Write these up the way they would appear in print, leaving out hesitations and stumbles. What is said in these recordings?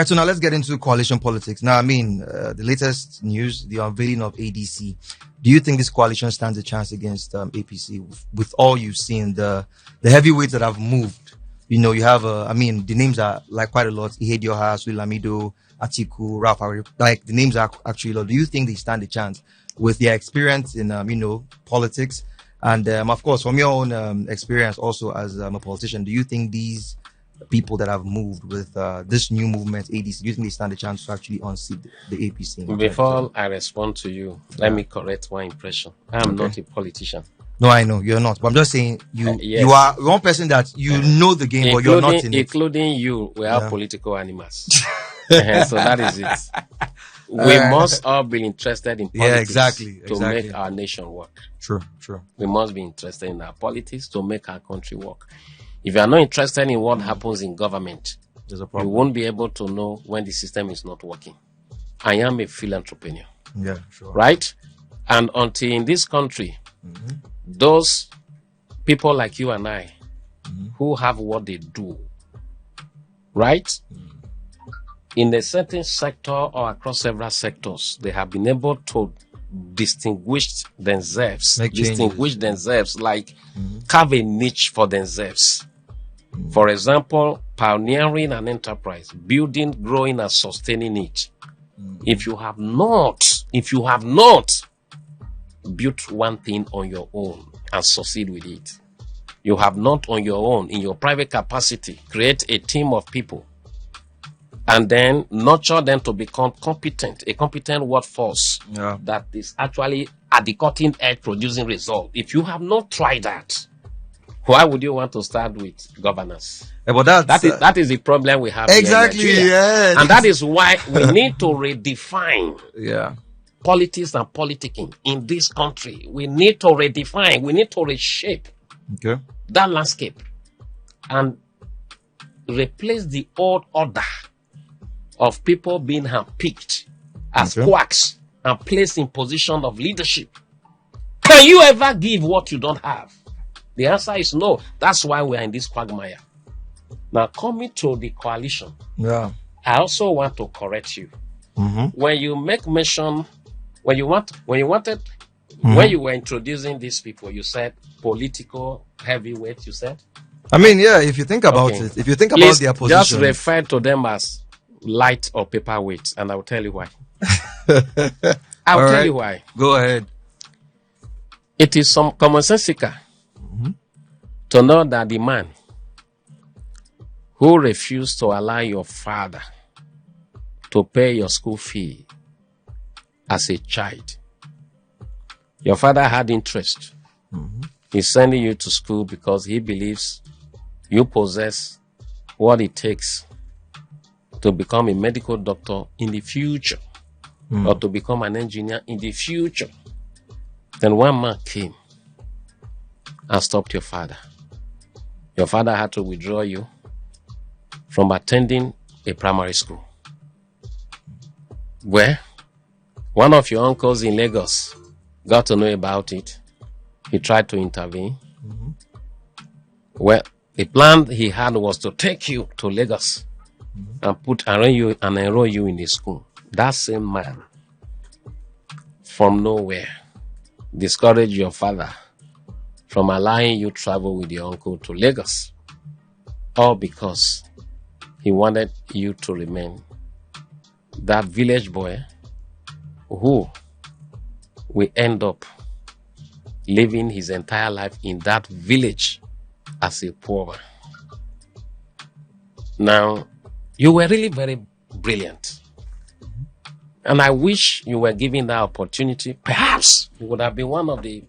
Right, so now let's get into coalition politics. Now, I mean, the latest news, the unveiling of ADC. Do you think this coalition stands a chance against APC with all you've seen, the heavyweights that have moved? You know, you have, I mean, the names are like quite a lot. Iyere, Lamido, Atiku, Ralph, like the names are actually a lot. Do you think they stand a chance with their experience in, you know, politics? And of course, from your own experience also as a politician, do you think these people that have moved with this new movement, ADC, do you think they stand a chance to actually unseat the APC? Before I respond to you, let me correct one impression. I am not a politician. No, I know you're not. But I'm just saying yes. You are one person that you know the game, but you're not in it. Including you, we are political animals. So that is it. We must all be interested in politics to make our nation work. True. We must be interested in our politics to make our country work. If you are not interested in what happens in government, there's a problem. You won't be able to know when the system is not working. I am a philanthropist. Yeah, sure. Right? And until in this country, those people like you and I who have what they do, right? In a certain sector or across several sectors, they have been able to distinguish themselves, like carve a niche for themselves. For example, pioneering an enterprise, building, growing, and sustaining it. If you have not built one thing on your own and succeed with it, you have not on your own, in your private capacity, create a team of people and then nurture them to become a competent workforce that is actually at the cutting edge producing results. If you have not tried that, why would you want to start with governance? But that is the problem we have. Exactly, yes. And that is why we need to redefine politics and politicking in this country. We need to redefine, we need to reshape that landscape and replace the old order of people being handpicked as quacks and placed in position of leadership. Can you ever give what you don't have? The answer is no. That's why we are in this quagmire. Now, coming to the coalition, I also want to correct you. When you make mention, when you were introducing these people, you said political heavyweight. You said. I mean, if you think about it, if you think about their position, just refer to them as light or paperweight, and I will tell you why. I will tell you why. Go ahead. It is some commonsensical to know that the man who refused to allow your father to pay your school fee as a child, your father had interest in sending you to school because he believes you possess what it takes to become a medical doctor in the future or to become an engineer in the future. Then one man came and stopped your father. Your father had to withdraw you from attending a primary school, where one of your uncles in Lagos got to know about it. He tried to intervene. Well, the plan he had was to take you to Lagos and enroll you in the school. That same man, from nowhere, discouraged your father from allowing you travel with your uncle to Lagos, all because he wanted you to remain that village boy who will end up living his entire life in that village as a poor man. Now, you were really very brilliant. And I wish you were given that opportunity. Perhaps you would have been one of the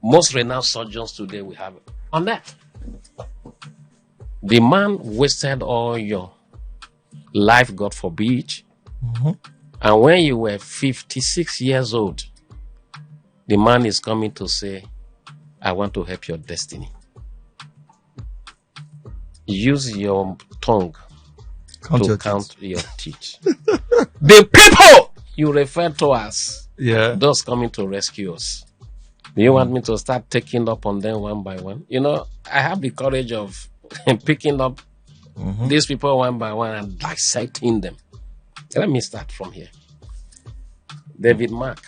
most renowned surgeons today we have on earth. The man wasted all your life, God forbid. And when you were 56 years old, the man is coming to say, I want to help your destiny. Use your tongue to count your teeth. The people you refer to as those coming to rescue us. Do you want me to start taking up on them one by one? You know, I have the courage of picking up These people one by one and dissecting them. Let me start from here. David Mark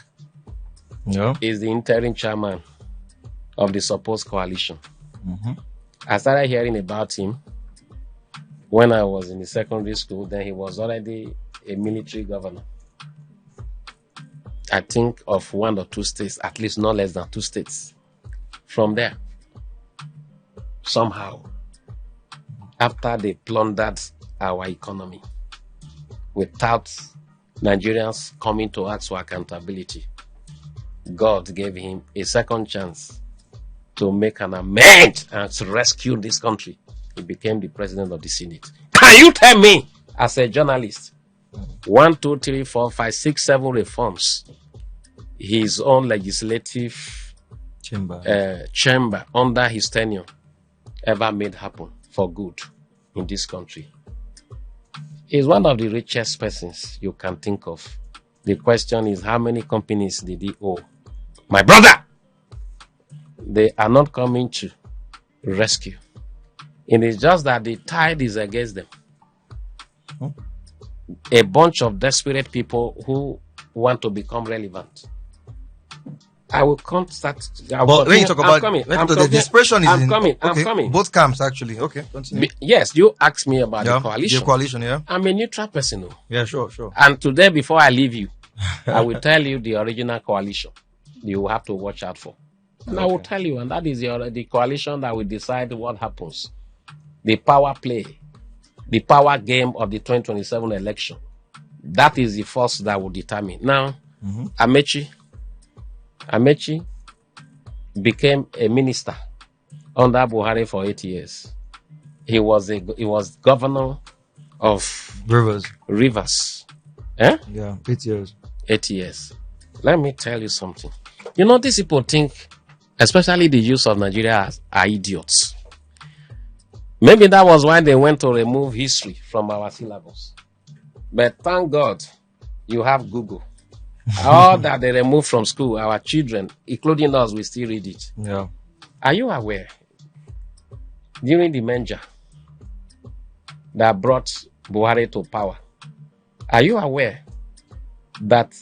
is the interim chairman of the supposed coalition. I started hearing about him when I was in the secondary school. Then he was already a military governor. I think of 1 or 2 states, at least not less than 2 states. From there, somehow, after they plundered our economy without Nigerians coming to ask for accountability, God gave him a second chance to make an amendment and to rescue this country. He became the president of the Senate. Can you tell me, as a journalist, 1, 2, 3, 4, 5, 6, 7 reforms his own legislative chamber under his tenure ever made happen for good in this country? He's one of the richest persons you can think of. The question is, how many companies did he owe? My brother, they are not coming to rescue. It is just that the tide is against them. A bunch of desperate people who want to become relevant. I will come start. When you talk about the dispersion is I'm coming. Both camps, actually. Okay, continue. Yes, you asked me about the coalition. The coalition, yeah. I'm a neutral person. No? Yeah, sure. And today, before I leave you, I will tell you the original coalition you will have to watch out for. And I will tell you, and that is the coalition that will decide what happens. The power play, the power game of the 2027 election. That is the force that will determine. Now, Amechi became a minister under Buhari for 8 years. He was governor of Rivers. Eh? Yeah, 8 years. 8 years. Let me tell you something. You know, these people think, especially the youth of Nigeria, are idiots. Maybe that was why they went to remove history from our syllabus. But thank God you have Google. All that they removed from school, our children, including us, we still read it. Yeah. Are you aware? During the merger that brought Buhari to power, are you aware that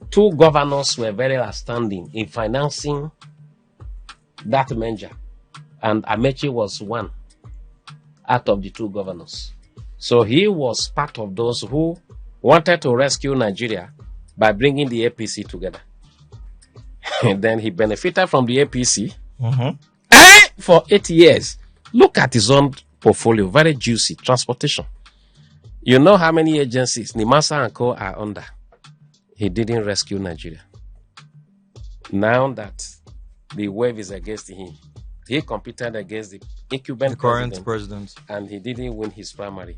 2 governors were very outstanding in financing that merger? And Amechi was one out of the 2 governors. So he was part of those who wanted to rescue Nigeria by bringing the APC together. And then he benefited from the APC for 8 years. Look at his own portfolio, very juicy. Transportation. You know how many agencies Nimasa and Co. are under? He didn't rescue Nigeria. Now that the wave is against him, he competed against the incumbent current president, and he didn't win his primary.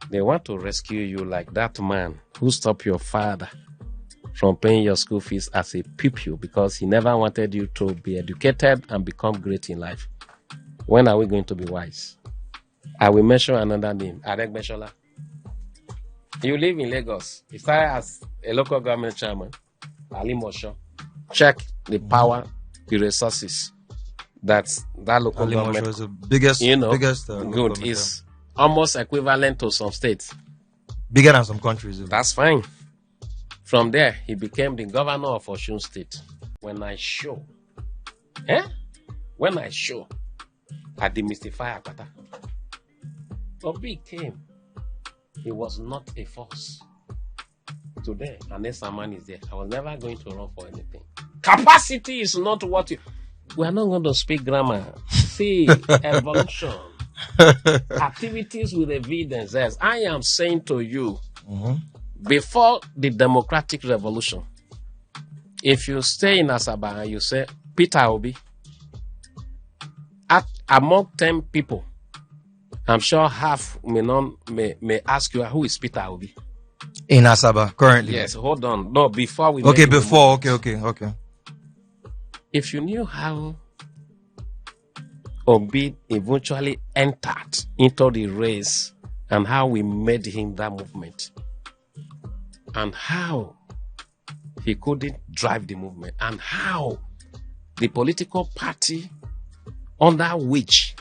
They want to rescue you like that man who stopped your father from paying your school fees as a pupil because he never wanted you to be educated and become great in life. When are we going to be wise? I will mention another name, Arek Beshola. You live in Lagos. He started as a local government chairman, Ali Mosho. Check the power, the resources that local Ali government is the biggest, good is almost equivalent to some states. Bigger than some countries. That's fine. From there, he became the governor of Osun State. When I demystify Akpata, Obi came. He was not a force. Today, unless a man is there, I was never going to run for anything. Capacity is not what you... We are not going to speak grammar. See, evolution. Activities with evidences. I am saying to you, before the democratic revolution, if you stay in Asaba and you say, Peter Obi, among 10 people, I'm sure half may ask you, who is Peter Obi? In Asaba, currently. Yes, hold on. No, before we... Okay, before. Okay. If you knew how Obi eventually entered into the race and how we made him that movement and how he couldn't drive the movement and how the political party under which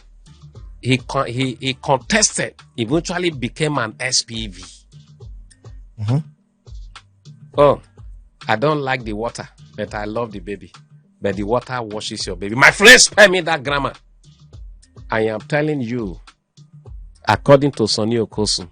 he contested, eventually became an SPV. Oh, I don't like the water, but I love the baby. But the water washes your baby. My friend, spare me that grammar. I am telling you, according to Sonny Okosun,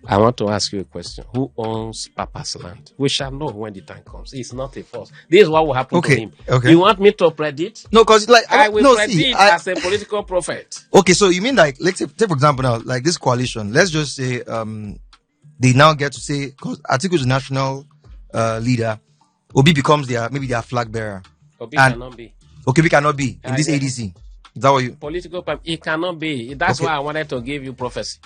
I want to ask you a question. Who owns Papa's land? We shall know when the time comes. It's not a force. This is what will happen to him. Okay. You want me to predict? No, because I will predict as a political prophet. Okay, so you mean like, let's say, take for example now, like this coalition, let's just say they now get to say, because Atiku is the national leader, Obi becomes maybe their flag bearer. Obi cannot be. Okay, we cannot be in this ADC. Is that what you... Political, it cannot be. That's why I wanted to give you prophecy.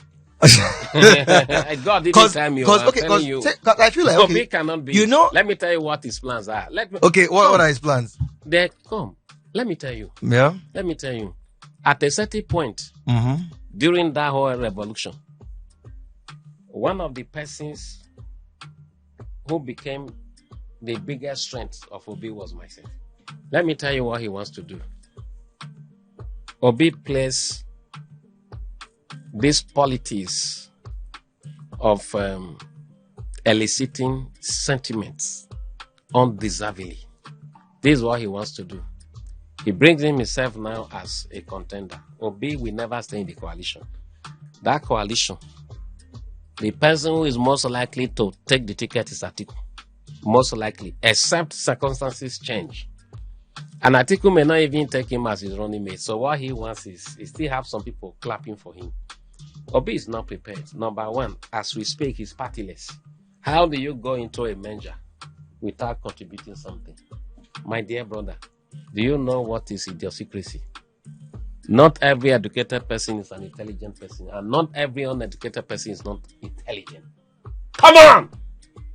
God didn't tell me. I feel like Obi cannot be. You know, let me tell you what his plans are. What are his plans? They come. Let me tell you. Yeah. Let me tell you. At a certain point, during that whole revolution, one of the persons who became the biggest strength of Obi was myself. Let me tell you what he wants to do. Obi plays this politics of eliciting sentiments undeservedly. This is what he wants to do. He brings himself now as a contender. Obi will never stay in the coalition. That coalition, the person who is most likely to take the ticket is Atiku. Most likely, except circumstances change. And Atiku may not even take him as his running mate. So what he wants is, he still have some people clapping for him. Obi is not prepared. Number one, as we speak, he's partyless. How do you go into a manger without contributing something? My dear brother, do you know what is idiosyncrasy? Not every educated person is an intelligent person, and not every uneducated person is not intelligent. Come on!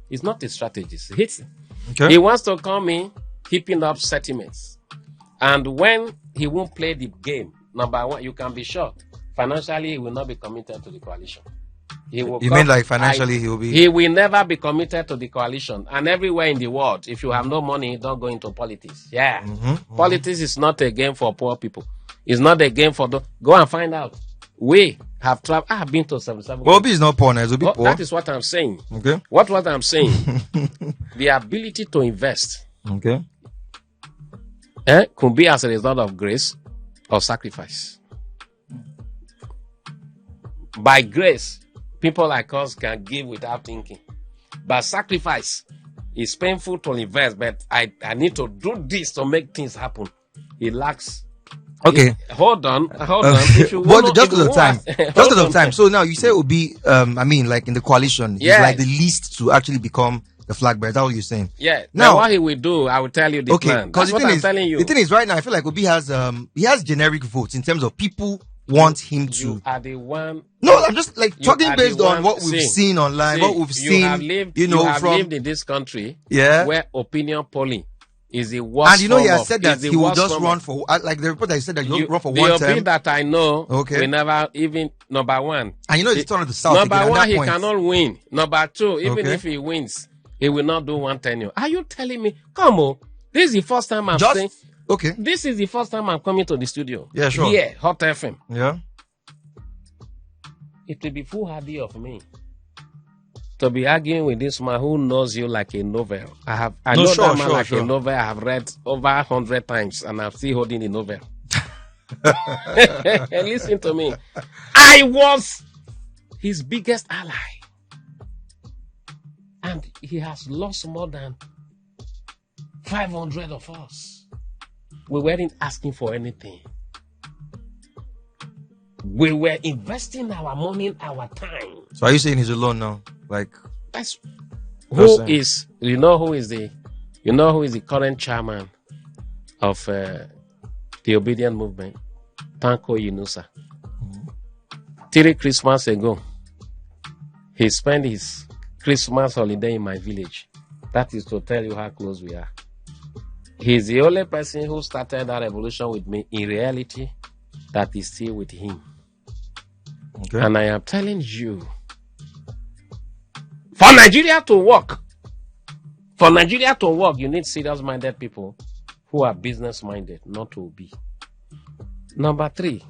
It's not a strategist. He wants to come in, keeping up sentiments. And when he won't play the game, number one, you can be sure, financially, he will not be committed to the coalition. He will mean like financially he will be... He will never be committed to the coalition. And everywhere in the world, if you have no money, don't go into politics. Yeah. Politics is not a game for poor people. It's not a game for... Go and find out. We have traveled... I have been to 77... Well, Obi is not poor now. He'll be poor. That is what I'm saying. Okay. What I'm saying. The ability to invest... Okay. Could be as a result of grace or sacrifice. By grace, people like us can give without thinking. But sacrifice is painful to invest, but I need to do this to make things happen. It lacks. Okay. Hold on. If you want, just at the time. So now you say it will be, I mean, like in the coalition, he's like the least to actually become the flag bearer. That's what you're saying. Yeah. Now what he will do, I will tell you the plan. That's what I'm telling you. The thing is, right now, I feel like Obi has generic votes in terms of people want him to. You are the one. No, I'm just like talking based on what we've seen online, what we've seen. You have lived in this country, where opinion polling is the worst. And he has said that he will just run for, like the report that he said that he'll run for one term. The that I know, we never even number one. And it's turn of the South. Number one, he cannot win. Number two, even if he wins, he will not do one tenure. Are you telling me? Come on, this is the first time I'm saying. Okay. This is the first time I'm coming to the studio. Yeah, sure. Here, Hot FM. Yeah. It will be foolhardy of me to be arguing with this man who knows you like a novel. I know that man like a novel. I have read over 100 times, and I'm still holding the novel. Listen to me. I was his biggest ally, and he has lost more than 500 of us. We weren't asking for anything. We were investing our money, our time. So are you saying he's alone now? Like that's who is the current chairman of the Obedient Movement? Tanko Yunusa. 3 Christmas ago, he spent his Christmas holiday in my village. That is to tell you how close we are. He's the only person who started that revolution with me. In reality, that is still with him. Okay. And I am telling you, for Nigeria to work, you need serious-minded people who are business-minded, not to be. Number 3,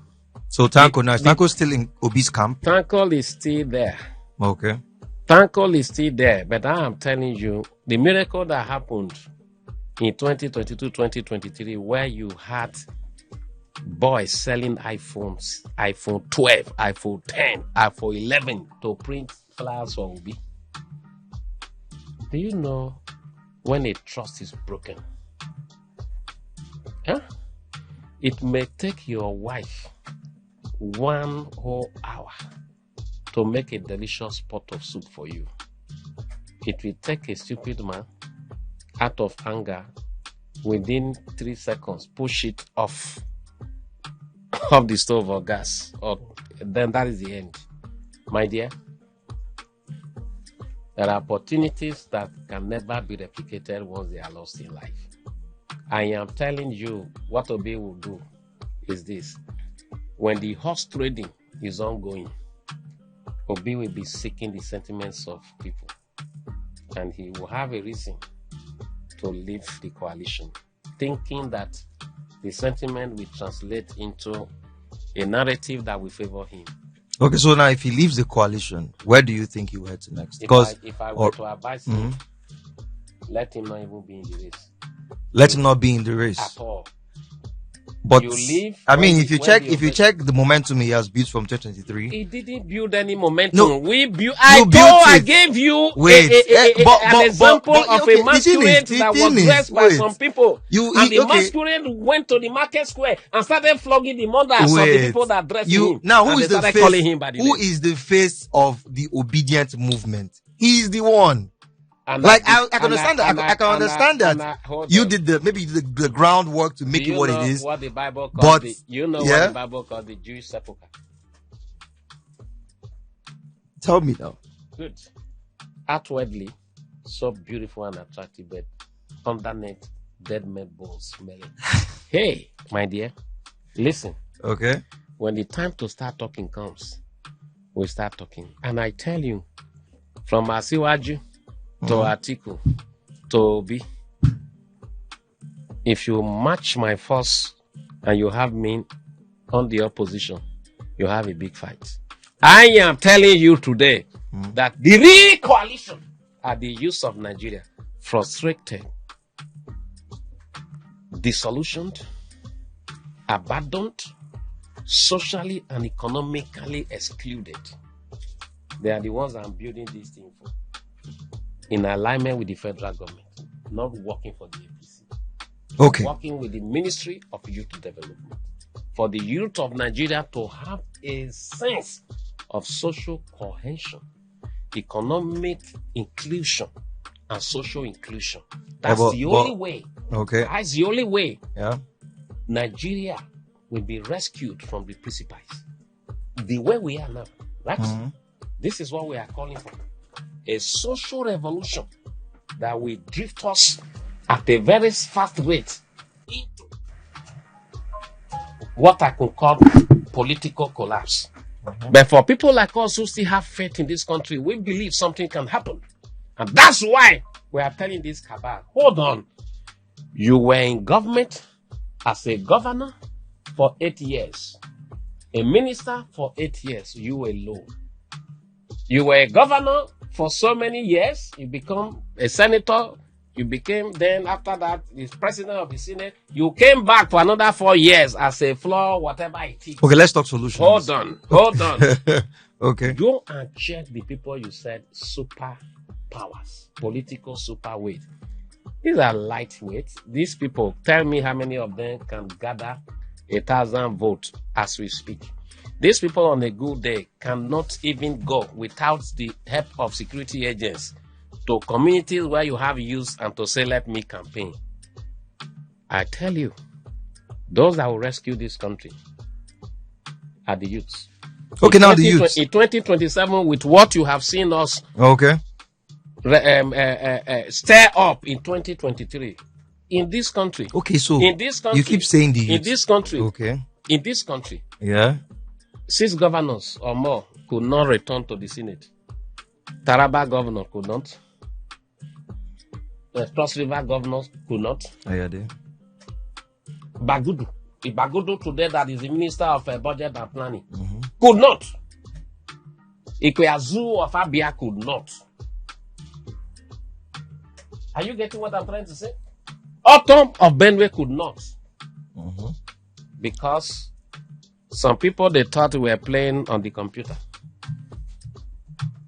So Tanko now, is Tanko still in Obi's camp? Tanko is still there. Okay. Tanko is still there, but I am telling you, the miracle that happened in 2022, 2023, where you had boys selling iPhones, iPhone 12, iPhone 10, iPhone 11 to print flyers for Obi. Do you know when a trust is broken? Huh? It may take your wife 1 whole hour to make a delicious pot of soup for you. It will take a stupid man, out of anger, within 3 seconds, push it off the stove or gas, or then that is the end. My dear, there are opportunities that can never be replicated once they are lost in life. I am telling you, what Obi will do is this. When the horse trading is ongoing, Obi will be seeking the sentiments of people, and he will have a reason to leave the coalition, thinking that the sentiment will translate into a narrative that will favor him. Okay, so now if he leaves the coalition, where do you think he will head to next? If I were to advise him, let him not even be in the race. Let him not be in the race at all. But you leave. I mean, if you check the momentum he has built from 2023, he didn't build any momentum. No, we built. I gave you an example of a masquerade that was dressed by some people, and the masquerade went to the market square and started flogging the mothers of the people that dressed him. Now, who is the face? Calling him by the name. Is the face of the obedient movement? He is the one. And like I can understand that. I can understand that you did the groundwork to make it what it is. What the Bible calls what the Bible calls the Jewish sepulchre. Tell me now. Good. Outwardly, so beautiful and attractive, but underneath, dead men bones smelling. Hey, my dear, listen. Okay. When the time to start talking comes, we start talking, and I tell you, from Asiwaju to Atiku, to Obi, if you match my force and you have me on the opposition, you have a big fight. I am telling you today that the real coalition are the youth of Nigeria, frustrated, disillusioned, abandoned, socially and economically excluded. They are the ones I'm building this thing for, in alignment with the federal government, not working for the APC. Okay. Working with the Ministry of Youth Development, for the youth of Nigeria to have a sense of social cohesion, economic inclusion, and social inclusion. That's the only way. Okay. That's the only way. Yeah. Nigeria will be rescued from the precipice. The way we are now, right? This is what we are calling for. A social revolution that will drift us at a very fast rate into what I could call political collapse. But for people like us who still have faith in this country, we believe something can happen. And that's why we are telling this cabal, hold on. You were in government as a governor for 8 years, a minister for 8 years, you alone. You were a governor for so many years, you become a senator, you became then after that the president of the Senate, you came back for another 4 years as a floor, whatever it is. Okay, let's talk solutions. Hold on. Okay. Go and check the people you said super powers, political superweight. These are lightweight. These people, tell me how many of them can gather 1,000 votes as we speak. These people on a good day cannot even go without the help of security agents to communities where you have youth and to say, let me campaign. I tell you, those that will rescue this country are the youths. Okay, now the youths. In 2027, with what you have seen us stir up in 2023, in this country. Okay, so in this country, you keep saying the youths. In this country. Okay. In this country. Yeah. 6 governors or more could not return to the Senate. Taraba governor could not. The Cross River governors could not. Oh, yeah, they. Bagudu Ibagudu today, that is the Minister of Budget and Planning, could not. Ikweazu of Abia could not. Are you getting what I'm trying to say? Autumn of Benue could not. Because some people, they thought we were playing on the computer.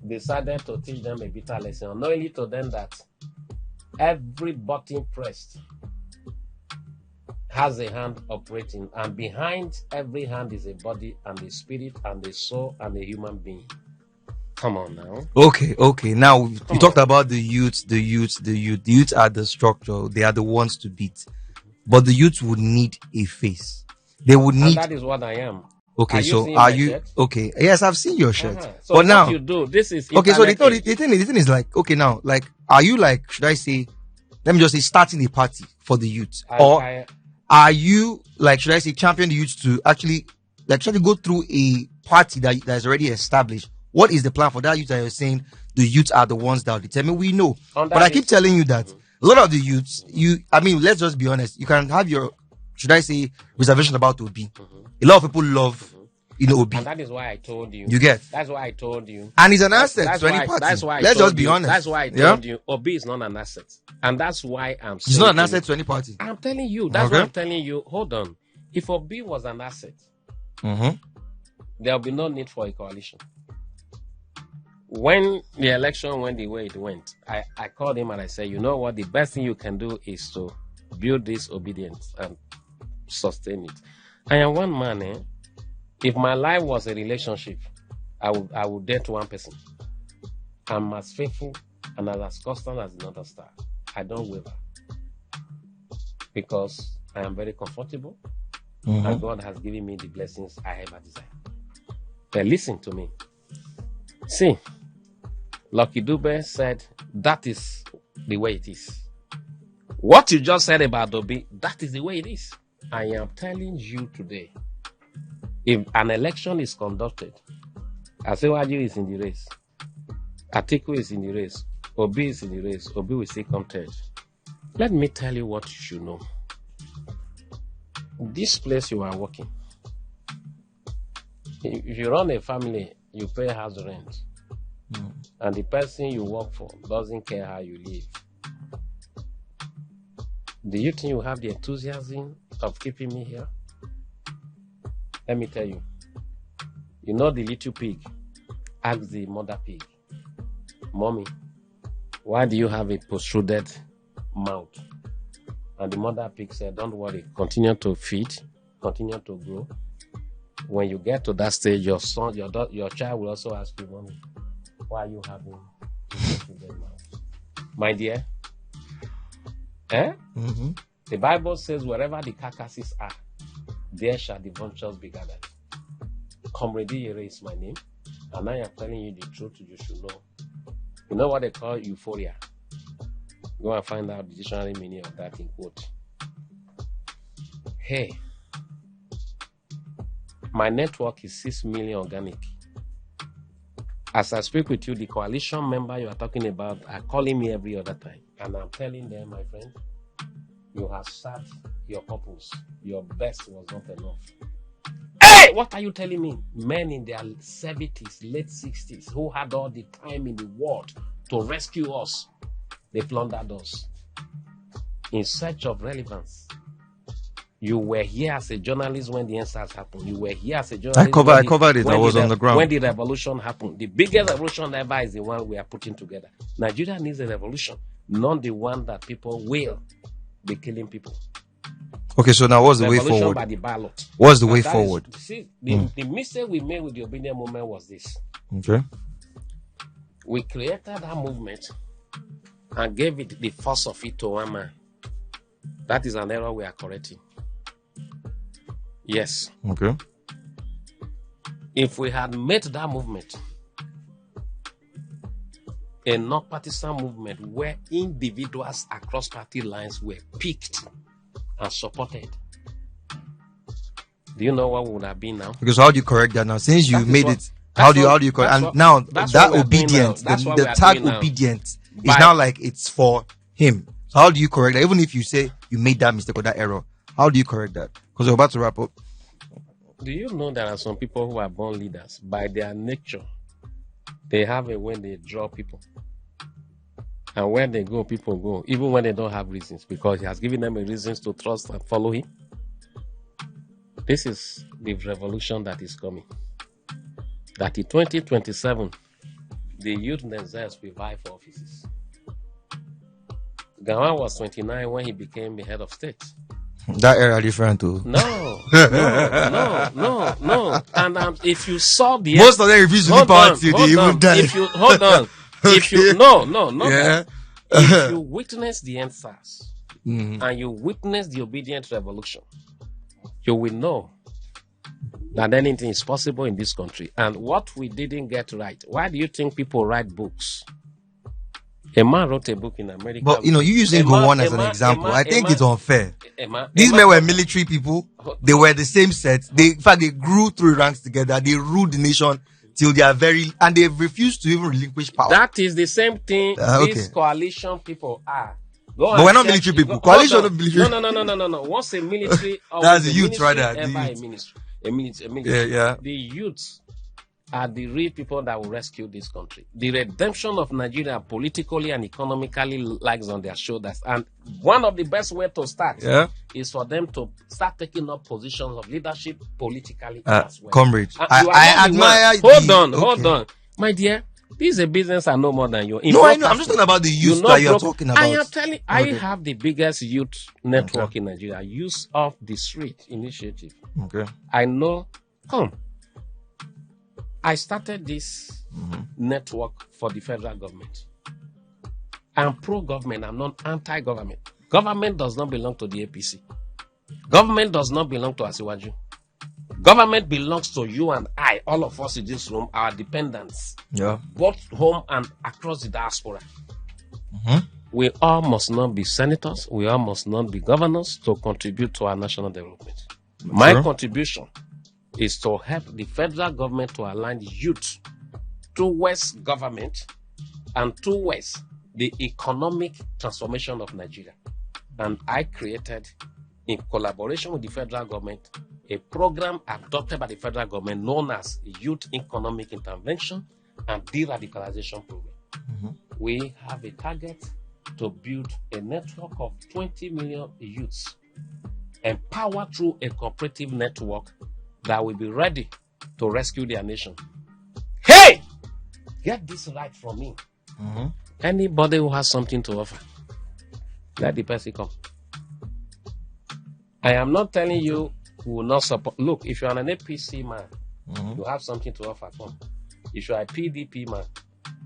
Decided to teach them a bitter lesson, unknowingly to them that every button pressed has a hand operating, and behind every hand is a body and a spirit and a soul and a human being. Come on now. Okay. Now we talked about the youth. The youth are the structure. They are the ones to beat. But the youth would need a face. They would need. And that is what I am. Okay, so are you shirt? Okay? Yes, I've seen your shirt. So but now you do this is okay. So the thing is like, okay, now, like, are you, like, should I say, let me just say, starting a party for the youth, or are you, like, should I say, champion the youth to actually, like, try to go through a party that is already established? What is the plan for that youth that you're saying the youth are the ones that will determine? We know, but I keep telling you that a lot of the youths, let's just be honest, you can have your, should I say, reservation about Obi. A lot of people love, Obi. And that is why I told you. You get? That's why I told you. And he's an asset to any party. That's why let's just be honest. That's why I told you. Obi is not an asset. And that's why I'm saying. He's not an asset to any party. I'm telling you. That's why I'm telling you. Hold on. If Obi was an asset, there will be no need for a coalition. When the election went the way it went, I called him and I said, you know what? The best thing you can do is to build this obedience and sustain it. I am one man. If my life was a relationship, I would date one person. I'm as faithful and as constant as another star. I don't waver because I am very comfortable, and God has given me the blessings I ever desire. But listen to me. See, Lucky Dube said that is the way it is. What you just said about Obi, that is the way it is. I am telling you today, if an election is conducted, Asewaju is in the race, Atiku is in the race, Obi is in the race, Obi will still come third. Let me tell you what you should know. This place you are working, if you run a family, you pay house rent, and the person you work for doesn't care how you live. Do you think you have the enthusiasm of keeping me here? Let me tell you. You know the little pig asked the mother pig, Mommy, why do you have a protruded mouth? And the mother pig said, don't worry, continue to feed, continue to grow. When you get to that stage, your son, your child will also ask you, Mommy, why are you having a protruded mouth? My dear, the Bible says, wherever the carcasses are, there shall the vultures be gathered. Comrade Iyere is my name, and I am telling you the truth you should know. You know what they call euphoria? Go and find out the dictionary meaning of that in quote. Hey, my network is 6 million organic. As I speak with you, the coalition member you are talking about are calling me every other time. And I'm telling them, my friend, you have served your purpose. Your best was not enough. Hey, what are you telling me? Men in their 70s, late 60s, who had all the time in the world to rescue us, they plundered us. In search of relevance. You were here as a journalist when the NSAS happened. You were here as a journalist. I covered it. I was on the ground. When the revolution happened. The biggest revolution ever is the one we are putting together. Nigeria needs a revolution, not the one that people will be killing people. Okay, so now what's the way forward? By the ballot. What's the way forward? The mistake we made with the Obedience movement was this. Okay. We created that movement and gave it the force of it to one man. That is an error we are correcting. Yes. Okay. If we had made that movement a non-partisan movement where individuals across party lines were picked and supported, do you know what would have been now? Because how do you correct that now? Since you made it, how do you correct? And now that obedience, the tag obedience is now like it's for him. So how do you correct that? Even if you say you made that mistake or that error, How do you correct that? Because we're about to wrap up. Do you know there are some people who are born leaders by their nature? They have a way they draw people. And where they go, people go, even when they don't have reasons, because he has given them a reasons to trust and follow him. This is the revolution that is coming. That in 2027, the youth themselves will vie for offices. Gawan was 29 when he became the head of state. That era different too. No. And if you saw the most of them refuse to be part till they even die. If you hold on, if you yeah. If you witness the NSAS and you witness the obedient revolution, you will know that anything is possible in this country. And what we didn't get right, why do you think people write books? A man wrote a book in America. But you using Gowon as an example, I think it's unfair. These men were military people. They were the same set. In fact, they grew through ranks together. They ruled the nation till they are and they refused to even relinquish power. That is the same thing these coalition people are. But we're not military people. Coalition of military. No. Once a military, that's the youth, rather. A military. Yeah. The youths are the real people that will rescue this country. The redemption of Nigeria politically and economically lies on their shoulders. And one of the best ways to start is for them to start taking up positions of leadership politically as well. Comrades, I admire. Hold on. My dear, this is a business I know more than you. No, I know. I'm just talking about the youth that you're talking about. I am telling I have the biggest youth network in Nigeria. Use of the Street initiative. Okay. I know. I started this network for the federal government. I'm pro-government. I'm not anti-government. Government does not belong to the APC. Government does not belong to Asiwaju. Government belongs to you and I, all of us in this room, our dependents. Yeah. Both home and across the diaspora. We all must not be senators. We all must not be governors to contribute to our national development. My contribution is to help the federal government to align youth towards government and towards the economic transformation of Nigeria. And I created, in collaboration with the federal government, a program adopted by the federal government known as Youth Economic Intervention and De-Radicalization Program. We have a target to build a network of 20 million youths empowered through a cooperative network that will be ready to rescue their nation. Hey! Get this right from me. Anybody who has something to offer, let the person come. I am not telling you who will not support. Look, if you are an APC man, you have something to offer, come. If you are a PDP man,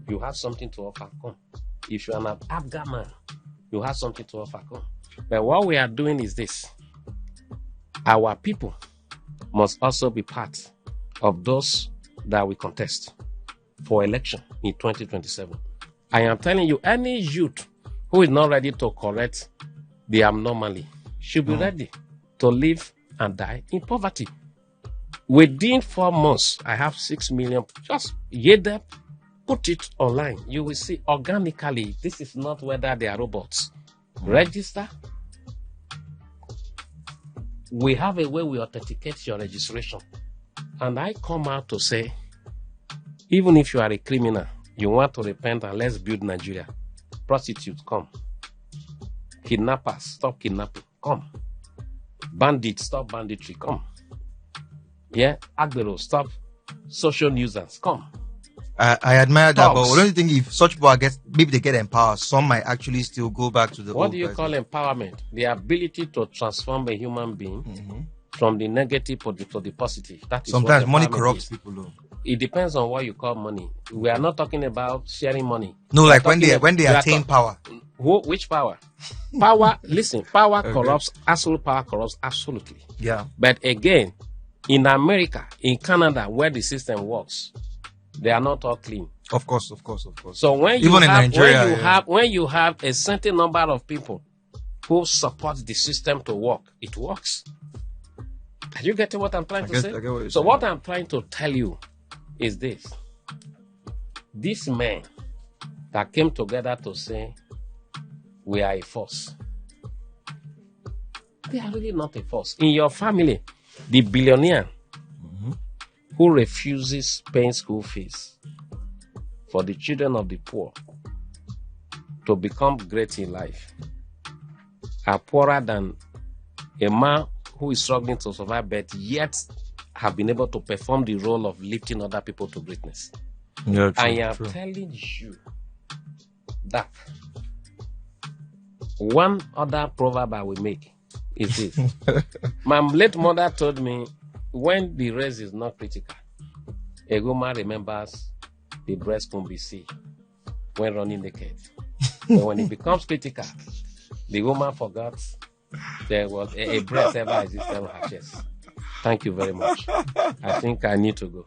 you have something to offer, come. If you are an ABGA man, you have something to offer, come. But what we are doing is this. Our people must also be part of those that we contest for election in 2027. I am telling you, any youth who is not ready to correct the anomaly should be ready to live and die in poverty. Within 4 months, I have 6 million. Just put it online. You will see organically. This is not whether they are robots. Register. We have a way we authenticate your registration. And I come out to say, even if you are a criminal, you want to repent and let's build Nigeria. Prostitutes, come. Kidnappers, stop kidnapping, come. Bandits, stop banditry, come. Yeah, Agbero, stop social nuisance, come. I admire that, but don't you think if such people maybe they get empowered, some might actually still go back to the old. What do you call empowerment? The ability to transform a human being from the negative to the positive. That is sometimes money corrupts people, though. It depends on what you call money. We are not talking about sharing money. No, like when they attain power. Which power? Power, listen, power corrupts, absolute power corrupts absolutely. Yeah. But again, in America, in Canada, where the system works, they are not all clean. Of course. So when you when you have a certain number of people who support the system to work, it works. Are you getting what I'm trying to say? What I'm trying to tell you is this. These men that came together to say we are a force. They are really not a force. In your family, the billionaire who refuses paying school fees for the children of the poor to become great in life are poorer than a man who is struggling to survive, but yet have been able to perform the role of lifting other people to greatness. Yeah, true, I am telling you that one other proverb I will make is this. My late mother told me, when the race is not critical, a woman remembers the breast can be seen when running naked. But when it becomes critical, the woman forgets there was a breast ever existed on her chest. Thank you very much. I think I need to go.